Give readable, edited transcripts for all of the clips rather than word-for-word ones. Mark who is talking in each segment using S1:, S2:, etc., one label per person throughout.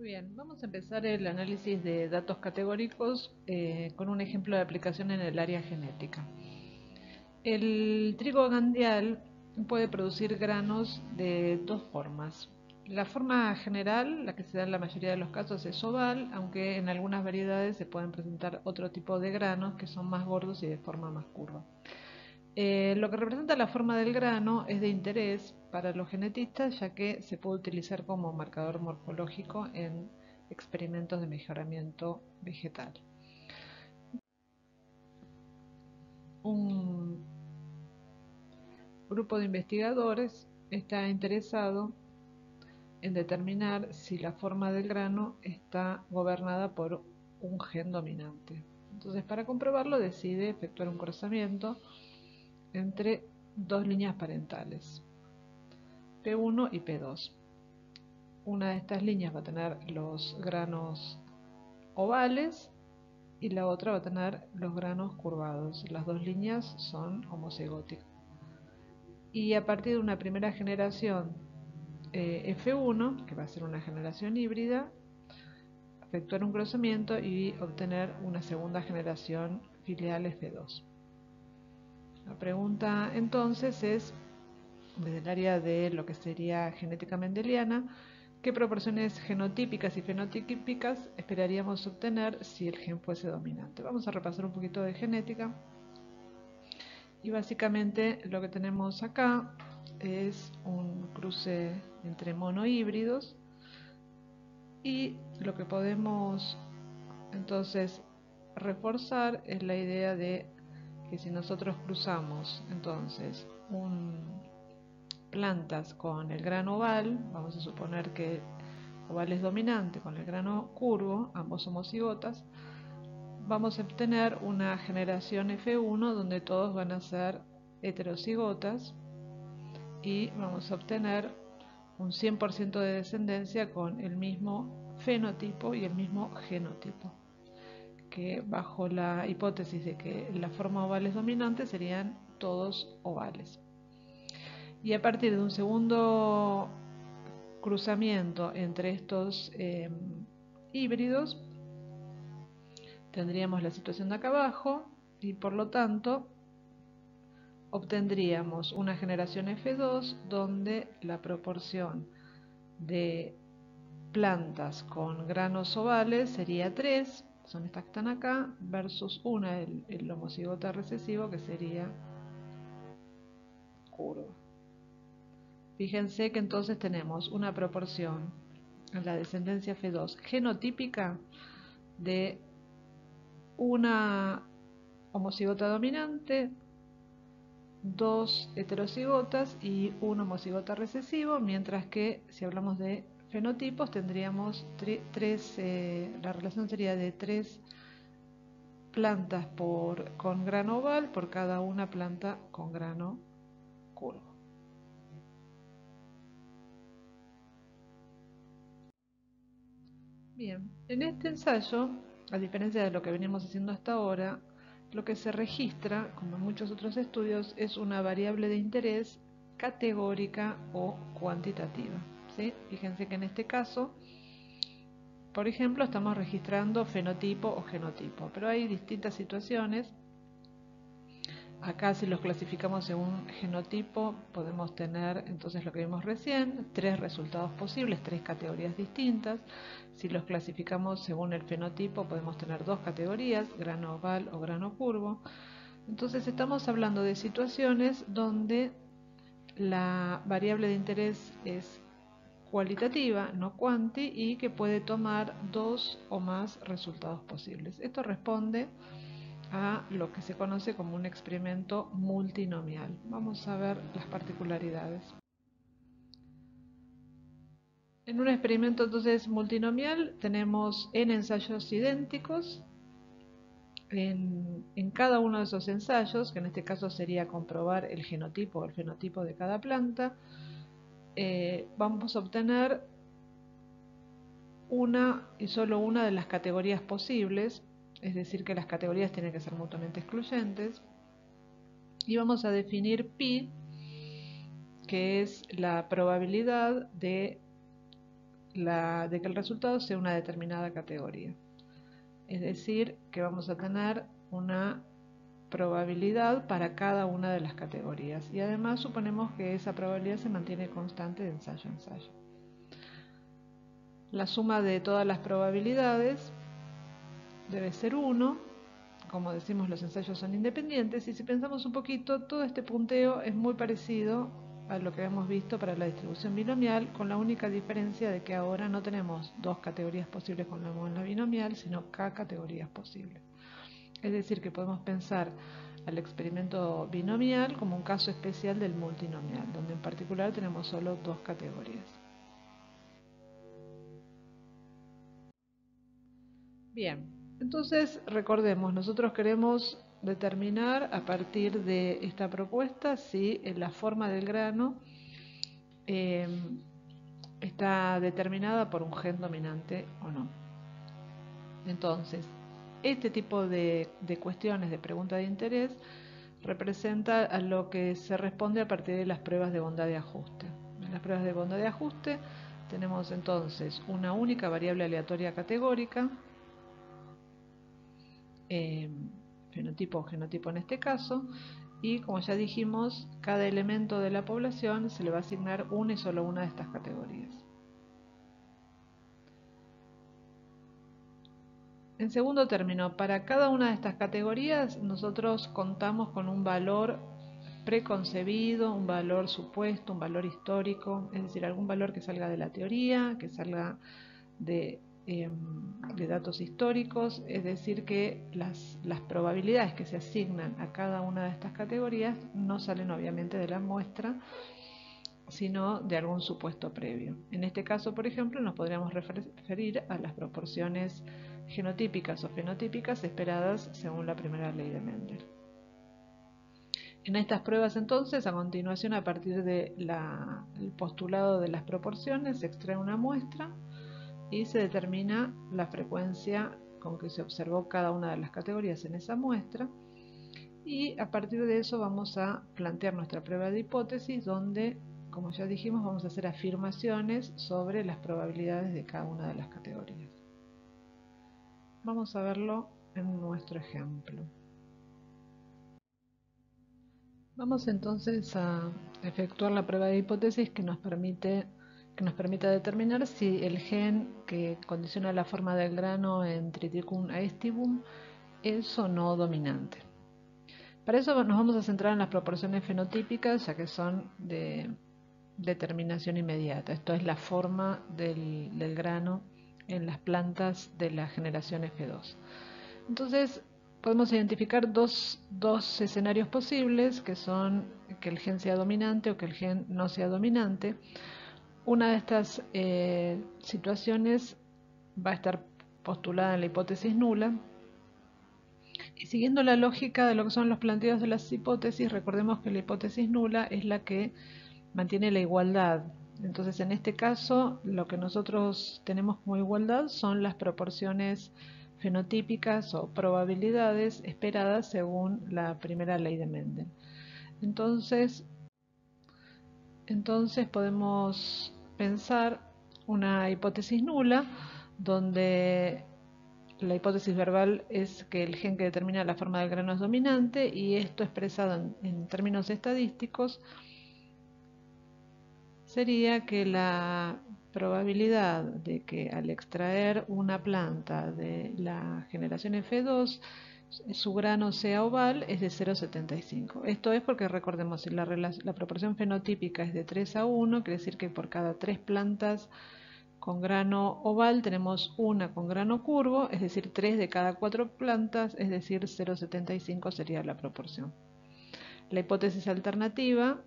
S1: Muy bien, vamos a empezar el análisis de datos categóricos con un ejemplo de aplicación en el área genética. El trigo gandial puede producir granos de dos formas. La forma general, la que se da en la mayoría de los casos, es oval, aunque en algunas variedades se pueden presentar otro tipo de granos que son más gordos y de forma más curva. Lo que representa la forma del grano es de interés para los genetistas, ya que se puede utilizar como marcador morfológico en experimentos de mejoramiento vegetal. Un grupo de investigadores está interesado en determinar si la forma del grano está gobernada por un gen dominante. Entonces, para comprobarlo, decide efectuar un cruzamiento entre dos líneas parentales, P1 y P2. Una de estas líneas va a tener los granos ovales y la otra va a tener los granos curvados. Las dos líneas son homocigóticas. Y a partir de una primera generación F1, que va a ser una generación híbrida, efectuar un cruzamiento y obtener una segunda generación filial F2. La pregunta entonces es, desde el área de lo que sería genética mendeliana, ¿qué proporciones genotípicas y fenotípicas esperaríamos obtener si el gen fuese dominante? Vamos a repasar un poquito de genética. Y básicamente lo que tenemos acá es un cruce entre monohíbridos y lo que podemos entonces reforzar es la idea de que si nosotros cruzamos entonces plantas con el grano oval, vamos a suponer que oval es dominante con el grano curvo, ambos homocigotas, vamos a obtener una generación F1 donde todos van a ser heterocigotas y vamos a obtener un 100% de descendencia con el mismo fenotipo y el mismo genotipo, que bajo la hipótesis de que la forma oval es dominante serían todos ovales. Y a partir de un segundo cruzamiento entre estos híbridos, tendríamos la situación de acá abajo y por lo tanto obtendríamos una generación F2 donde la proporción de plantas con granos ovales sería 3, son estas que están acá, versus una, el homocigota recesivo, que sería curva. Fíjense que entonces tenemos una proporción en la descendencia F2 genotípica de una homocigota dominante, dos heterocigotas y un homocigota recesivo, mientras que si hablamos de fenotipos tendríamos la relación sería de 3 plantas con grano oval por cada una planta con grano curvo. Bien, en este ensayo, a diferencia de lo que venimos haciendo hasta ahora, lo que se registra, como en muchos otros estudios, es una variable de interés categórica o cuantitativa, ¿sí? Fíjense que en este caso, por ejemplo, estamos registrando fenotipo o genotipo, pero hay distintas situaciones. Acá si los clasificamos según genotipo podemos tener entonces lo que vimos recién, 3 resultados posibles, 3 categorías distintas. Si los clasificamos según el fenotipo podemos tener 2 categorías, grano oval o grano curvo. Entonces estamos hablando de situaciones donde la variable de interés es cualitativa, no cuanti, y que puede tomar 2 o más resultados posibles. Esto responde a lo que se conoce como un experimento multinomial. Vamos a ver las particularidades. En un experimento entonces multinomial tenemos n ensayos idénticos. En cada uno de esos ensayos, que en este caso sería comprobar el genotipo o el fenotipo de cada planta, vamos a obtener una y solo una de las categorías posibles, es decir que las categorías tienen que ser mutuamente excluyentes. Y vamos a definir pi, que es la probabilidad de de que el resultado sea una determinada categoría. Es decir, que vamos a tener una probabilidad para cada una de las categorías y además suponemos que esa probabilidad se mantiene constante de ensayo a ensayo. La suma de todas las probabilidades debe ser 1. Como decimos, los ensayos son independientes y si pensamos un poquito, todo este punteo es muy parecido a lo que hemos visto para la distribución binomial, con la única diferencia de que ahora no tenemos dos categorías posibles como en la binomial, sino k categorías posibles. Es decir, que podemos pensar al experimento binomial como un caso especial del multinomial, donde en particular tenemos solo dos categorías. Bien, entonces recordemos, nosotros queremos determinar a partir de esta propuesta si la forma del grano eh, está determinada por un gen dominante o no. Entonces, este tipo de cuestiones, de pregunta de interés, representa a lo que se responde a partir de las pruebas de bondad de ajuste. En las pruebas de bondad de ajuste tenemos entonces una única variable aleatoria categórica, fenotipo o genotipo en este caso, y como ya dijimos, cada elemento de la población se le va a asignar una y solo una de estas categorías. En segundo término, para cada una de estas categorías nosotros contamos con un valor preconcebido, un valor supuesto, un valor histórico, es decir, algún valor que salga de la teoría, que salga de datos históricos, es decir, que las probabilidades que se asignan a cada una de estas categorías no salen obviamente de la muestra, sino de algún supuesto previo. En este caso, por ejemplo, nos podríamos referir a las proporciones genotípicas o fenotípicas esperadas según la primera ley de Mendel. En estas pruebas entonces, a continuación, a partir del postulado de las proporciones, se extrae una muestra y se determina la frecuencia con que se observó cada una de las categorías en esa muestra, y a partir de eso vamos a plantear nuestra prueba de hipótesis, donde, como ya dijimos, vamos a hacer afirmaciones sobre las probabilidades de cada una de las categorías. Vamos a verlo en nuestro ejemplo. Vamos entonces a efectuar la prueba de hipótesis que nos permita determinar si el gen que condiciona la forma del grano en Triticum aestivum es o no dominante. Para eso nos vamos a centrar en las proporciones fenotípicas, ya que son de determinación inmediata. Esto es la forma del grano en las plantas de la generación F2. Entonces, podemos identificar dos escenarios posibles, que son que el gen sea dominante o que el gen no sea dominante. Una de estas situaciones va a estar postulada en la hipótesis nula. Y siguiendo la lógica de lo que son los planteos de las hipótesis, recordemos que la hipótesis nula es la que mantiene la igualdad. Entonces, en este caso, lo que nosotros tenemos como igualdad son las proporciones fenotípicas o probabilidades esperadas según la primera ley de Mendel. Entonces podemos pensar una hipótesis nula donde la hipótesis verbal es que el gen que determina la forma del grano es dominante, y esto expresado en términos estadísticos sería que la probabilidad de que al extraer una planta de la generación F2 su grano sea oval es de 0,75. Esto es porque recordemos, si la proporción fenotípica es de 3 a 1, quiere decir que por cada 3 plantas con grano oval tenemos una con grano curvo, es decir, 3 de cada 4 plantas, es decir, 0,75 sería la proporción. La hipótesis alternativa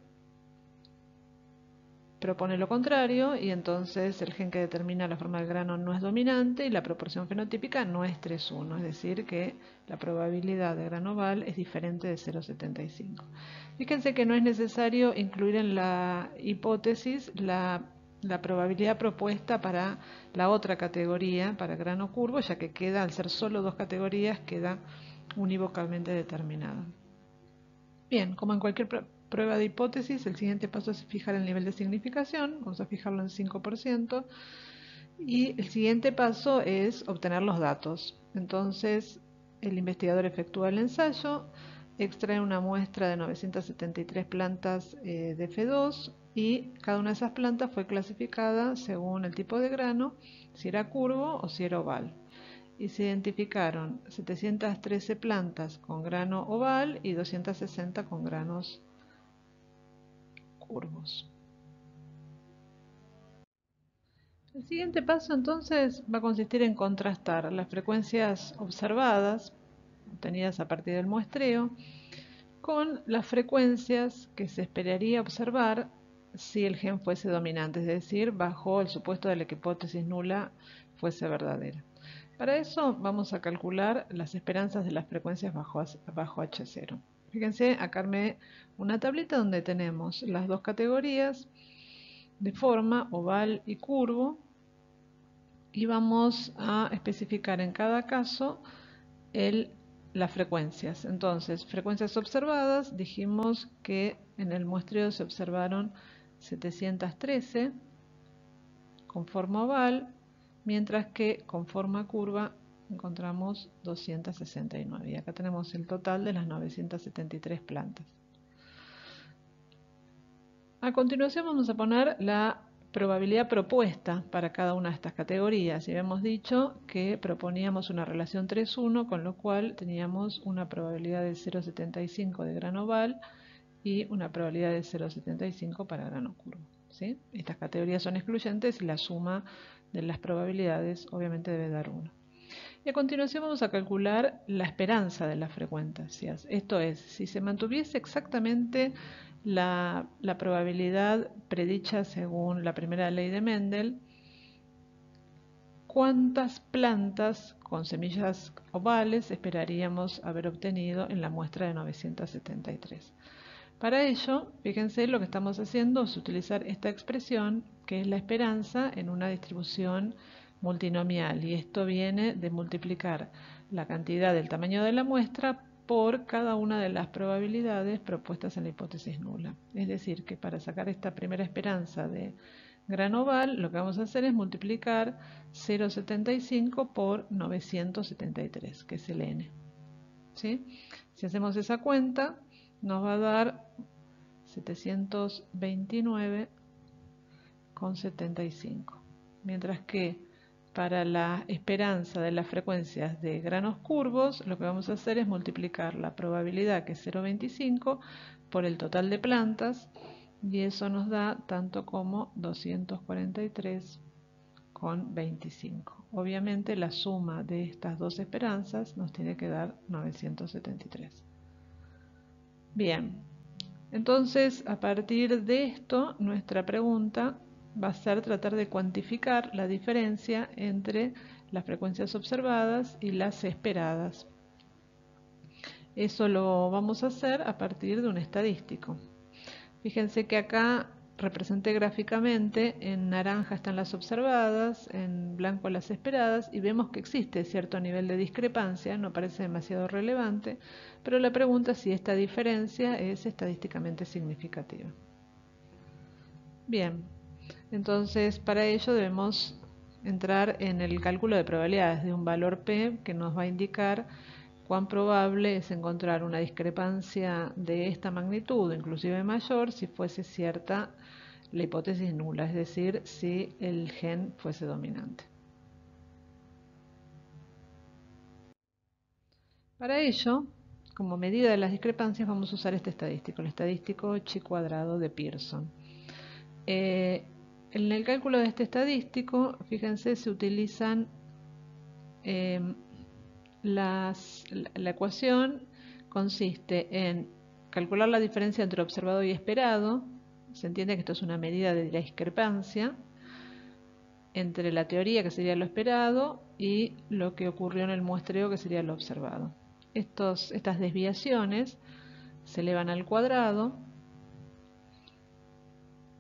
S1: propone lo contrario, y entonces el gen que determina la forma del grano no es dominante y la proporción fenotípica no es 3:1, es decir, que la probabilidad de grano oval es diferente de 0,75. Fíjense que no es necesario incluir en la hipótesis la probabilidad propuesta para la otra categoría, para grano curvo, ya que queda, al ser solo dos categorías, queda unívocamente determinada. Bien, como en cualquier prueba de hipótesis, el siguiente paso es fijar el nivel de significación. Vamos a fijarlo en 5%. Y el siguiente paso es obtener los datos. Entonces, el investigador efectúa el ensayo, extrae una muestra de 973 plantas de F2 y cada una de esas plantas fue clasificada según el tipo de grano, si era curvo o si era oval. Y se identificaron 713 plantas con grano oval y 260 con granos curvos. El siguiente paso entonces va a consistir en contrastar las frecuencias observadas, obtenidas a partir del muestreo, con las frecuencias que se esperaría observar si el gen fuese dominante, es decir, bajo el supuesto de la que hipótesis nula fuese verdadera. Para eso vamos a calcular las esperanzas de las frecuencias bajo H0. Fíjense, acá armé una tablita donde tenemos las dos categorías de forma, oval y curvo, y vamos a especificar en cada caso las frecuencias. Entonces, frecuencias observadas, dijimos que en el muestreo se observaron 713 con forma oval, mientras que con forma curva encontramos 269. Y acá tenemos el total de las 973 plantas. A continuación vamos a poner la probabilidad propuesta para cada una de estas categorías. Y habíamos dicho que proponíamos una relación 3:1, con lo cual teníamos una probabilidad de 0,75 de grano oval y una probabilidad de 0,75 para grano curvo. ¿Sí? Estas categorías son excluyentes y la suma de las probabilidades obviamente debe dar 1. Y a continuación vamos a calcular la esperanza de las frecuencias. Esto es, si se mantuviese exactamente la probabilidad predicha según la primera ley de Mendel, ¿cuántas plantas con semillas ovales esperaríamos haber obtenido en la muestra de 973? Para ello, fíjense, lo que estamos haciendo es utilizar esta expresión, que es la esperanza en una distribución multinomial, y esto viene de multiplicar la cantidad del tamaño de la muestra por cada una de las probabilidades propuestas en la hipótesis nula. Es decir, que para sacar esta primera esperanza de grano oval, lo que vamos a hacer es multiplicar 0,75 por 973, que es el n. ¿Sí? Si hacemos esa cuenta, nos va a dar 729,75. Mientras que para la esperanza de las frecuencias de granos curvos, lo que vamos a hacer es multiplicar la probabilidad, que es 0,25, por el total de plantas, y eso nos da tanto como 243,25. Obviamente la suma de estas dos esperanzas nos tiene que dar 973. Bien, entonces a partir de esto nuestra pregunta va a ser tratar de cuantificar la diferencia entre las frecuencias observadas y las esperadas. Eso lo vamos a hacer a partir de un estadístico. Fíjense que acá representé gráficamente, en naranja están las observadas, en blanco las esperadas, y vemos que existe cierto nivel de discrepancia, no parece demasiado relevante, pero la pregunta es si esta diferencia es estadísticamente significativa. Bien, entonces para ello debemos entrar en el cálculo de probabilidades de un valor P que nos va a indicar cuán probable es encontrar una discrepancia de esta magnitud, inclusive mayor, si fuese cierta la hipótesis nula, es decir, si el gen fuese dominante. Para ello, como medida de las discrepancias, vamos a usar este estadístico, el estadístico chi cuadrado de Pearson. En el cálculo de este estadístico, fíjense, se utilizan la ecuación consiste en calcular la diferencia entre observado y esperado. Se entiende que esto es una medida de la discrepancia entre la teoría, que sería lo esperado, y lo que ocurrió en el muestreo, que sería lo observado. Estas desviaciones se elevan al cuadrado,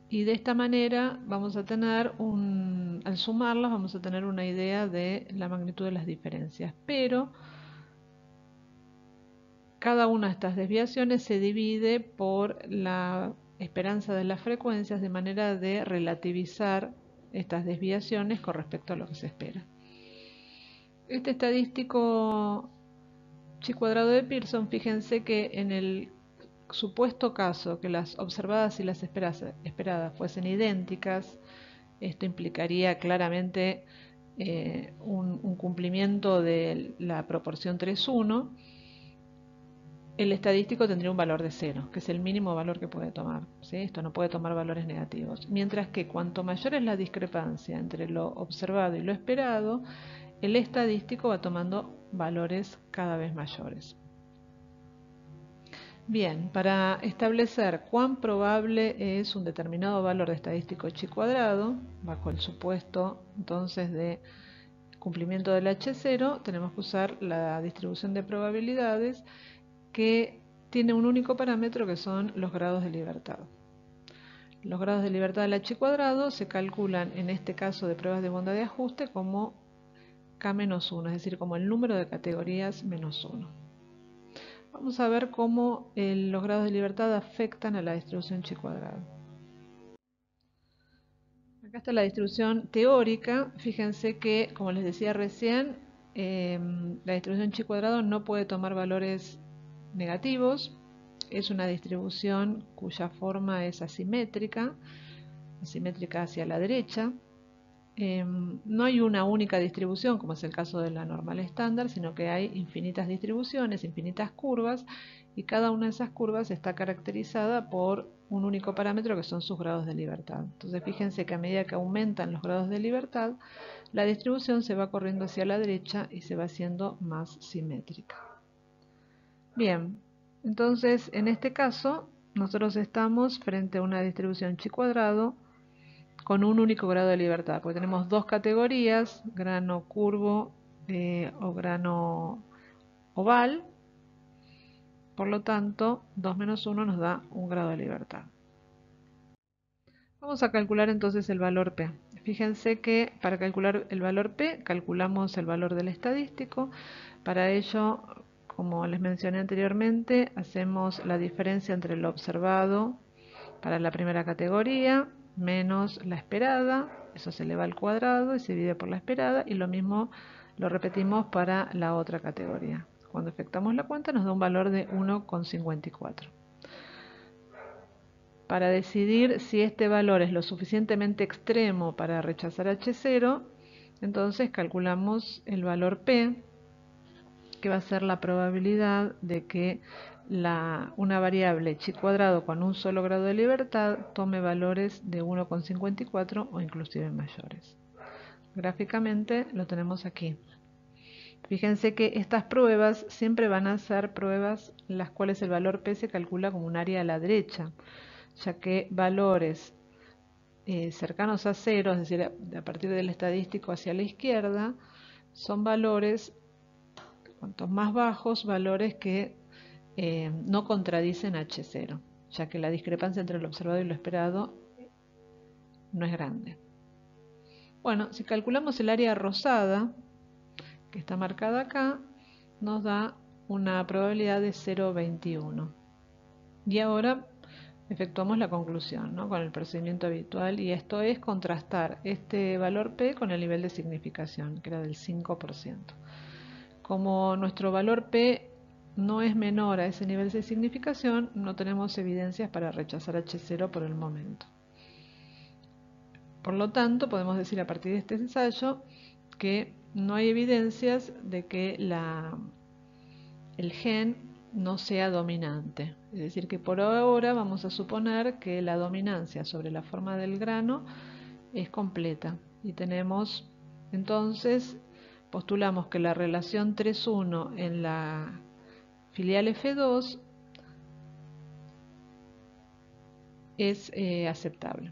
S1: y de esta manera vamos a tener al sumarlas vamos a tener una idea de la magnitud de las diferencias. Pero cada una de estas desviaciones se divide por la esperanza de las frecuencias, de manera de relativizar estas desviaciones con respecto a lo que se espera. Este estadístico chi cuadrado de Pearson, fíjense que en el supuesto caso que las observadas y las esperadas fuesen idénticas, esto implicaría claramente un cumplimiento de la proporción 3:1. El estadístico tendría un valor de 0, que es el mínimo valor que puede tomar, ¿sí? Esto no puede tomar valores negativos. Mientras que cuanto mayor es la discrepancia entre lo observado y lo esperado, el estadístico va tomando valores cada vez mayores. Bien, para establecer cuán probable es un determinado valor de estadístico chi cuadrado, bajo el supuesto entonces de cumplimiento del H0, tenemos que usar la distribución de probabilidades que tiene un único parámetro que son los grados de libertad. Los grados de libertad del H cuadrado se calculan en este caso de pruebas de bondad de ajuste como K-1, es decir, como el número de categorías menos 1. Vamos a ver cómo los grados de libertad afectan a la distribución chi cuadrado. Acá está la distribución teórica. Fíjense que, como les decía recién, la distribución chi cuadrado no puede tomar valores negativos. Es una distribución cuya forma es asimétrica hacia la derecha. No hay una única distribución, como es el caso de la normal estándar, sino que hay infinitas distribuciones, infinitas curvas, y cada una de esas curvas está caracterizada por un único parámetro que son sus grados de libertad. Entonces fíjense que a medida que aumentan los grados de libertad, la distribución se va corriendo hacia la derecha y se va haciendo más simétrica. Bien, entonces en este caso nosotros estamos frente a una distribución chi cuadrado con un único grado de libertad, porque tenemos dos categorías, grano curvo o grano oval. Por lo tanto, 2 menos 1 nos da un grado de libertad. Vamos a calcular entonces el valor P. Fíjense que para calcular el valor P, calculamos el valor del estadístico. Para ello, como les mencioné anteriormente, hacemos la diferencia entre lo observado para la primera categoría menos la esperada, eso se eleva al cuadrado y se divide por la esperada, y lo mismo lo repetimos para la otra categoría. Cuando efectuamos la cuenta nos da un valor de 1,54. Para decidir si este valor es lo suficientemente extremo para rechazar H0, entonces calculamos el valor P, que va a ser la probabilidad de que una variable chi cuadrado con un solo grado de libertad tome valores de 1,54 o inclusive mayores. Gráficamente lo tenemos aquí. Fíjense que estas pruebas siempre van a ser pruebas en las cuales el valor P se calcula como un área a la derecha, ya que valores cercanos a 0, es decir, a partir del estadístico hacia la izquierda, son valores, cuantos más bajos, valores que no contradicen H0, ya que la discrepancia entre lo observado y lo esperado no es grande. Bueno, si calculamos el área rosada, que está marcada acá, nos da una probabilidad de 0,21. Y ahora efectuamos la conclusión, ¿no?, con el procedimiento habitual, y esto es contrastar este valor P con el nivel de significación, que era del 5%. Como nuestro valor P no es menor a ese nivel de significación, no tenemos evidencias para rechazar H0 por el momento. Por lo tanto, podemos decir a partir de este ensayo que no hay evidencias de que el gen no sea dominante. Es decir, que por ahora vamos a suponer que la dominancia sobre la forma del grano es completa. Y tenemos, entonces, postulamos que la relación 3,1 en la filial F2 es aceptable.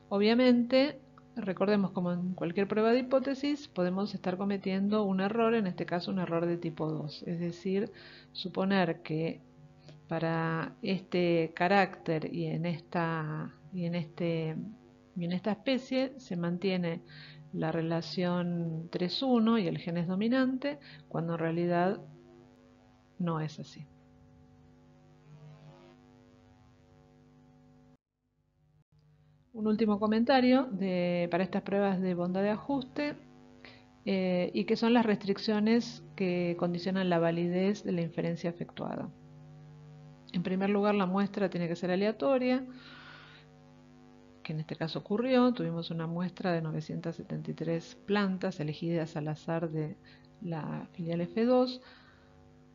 S1: Obviamente, recordemos, como en cualquier prueba de hipótesis, podemos estar cometiendo un error, en este caso un error de tipo 2, es decir, suponer que para este carácter y en esta especie se mantiene la relación 3,1 y el gen es dominante, cuando en realidad no es así. un último comentario para estas pruebas de bondad de ajuste y que son las restricciones que condicionan la validez de la inferencia efectuada. En primer lugar, la muestra tiene que ser aleatoria, que en este caso ocurrió. Tuvimos una muestra de 973 plantas elegidas al azar de la filial F2.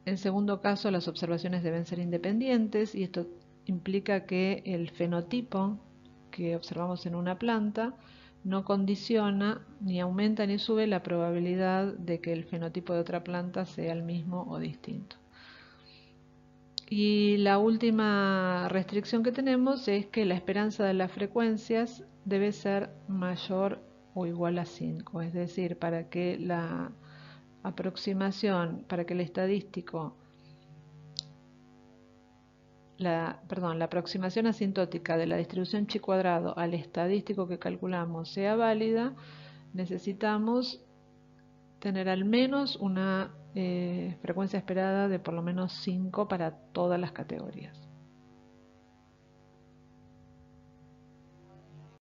S1: En segundo caso, las observaciones deben ser independientes y esto implica que el fenotipo que observamos en una planta no condiciona, ni aumenta ni sube la probabilidad de que el fenotipo de otra planta sea el mismo o distinto. Y la última restricción que tenemos es que la esperanza de las frecuencias debe ser mayor o igual a 5, es decir, para que la aproximación, para que el estadístico, la aproximación asintótica de la distribución chi cuadrado al estadístico que calculamos sea válida, necesitamos tener al menos una frecuencia esperada de por lo menos 5 para todas las categorías.